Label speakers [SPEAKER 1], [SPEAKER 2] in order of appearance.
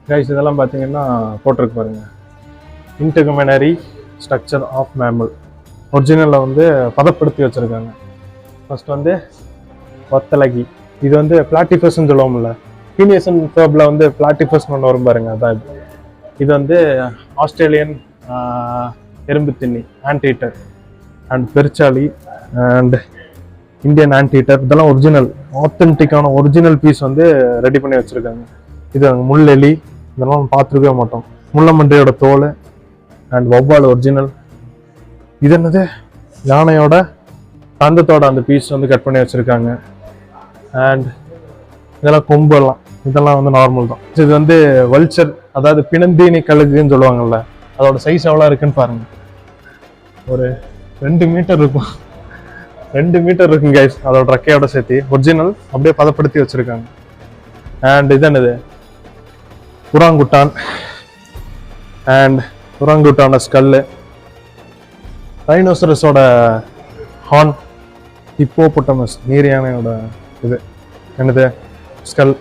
[SPEAKER 1] Guys இதெல்லாம் பார்த்தீங்கன்னா போட்டிருக்கு பாருங்க, இன்டெகுமெனரி ஸ்ட்ரக்சர் ஆஃப் மேமல். ஒரிஜினலில் வந்து பதப்படுத்தி வச்சுருக்காங்க. ஃபர்ஸ்ட் வந்து வத்தலகி, இது வந்து பிளாட்டிஃபஸ்ன்னு சொல்லுவோம்ல, ஹீனியசன் ஃபேர்பில் வந்து பிளாட்டிஃபஸ்ன்னு ஒன்று வரும் பாருங்க, அதான் இது. இது வந்து ஆஸ்திரேலியன் எறும்பு தின்னி ஆன்டீட்டர் அண்ட் பெருச்சாளி அண்ட் இந்தியன் ஆன்டீட்டர். இதெல்லாம் ஒரிஜினல் ஆத்தென்டிக்கான ஒரிஜினல் பீஸ் வந்து ரெடி பண்ணி வச்சுருக்காங்க. இது முள்ளெலி, இதெல்லாம் பார்த்துருக்கவே மாட்டோம். முள்ளமன்றியோட தோல் அண்ட் வௌவால் ஒரிஜினல். இது என்னது, யானையோட தந்தத்தோட அந்த பீஸ் வந்து கட் பண்ணி வச்சுருக்காங்க. அண்ட் இதெல்லாம் கொம்பெல்லாம், இதெல்லாம் வந்து நார்மல் தான். இது வந்து வல்ச்சர், அதாவது பிணந்தீனி கழுகுன்னு சொல்லுவாங்கல்ல, அதோட சைஸ் எவ்வளோ இருக்குன்னு பாருங்க. ஒரு 2 மீட்டர் இருக்கும், 2 மீட்டர் இருக்கும் கைஸ், அதோட ரெக்கையோட சேர்த்து. ஒரிஜினல் அப்படியே பதப்படுத்தி வச்சிருக்காங்க. அண்ட் இது என்னது, உராங்குட்டான் அண்ட் உராங்குட்டான ஸ்கல்லு, ரைனோசரஸோட ஹார்ன், ஹிப்போபொட்டமஸ் நீர் யானையோட இது என்னது ஸ்கல்.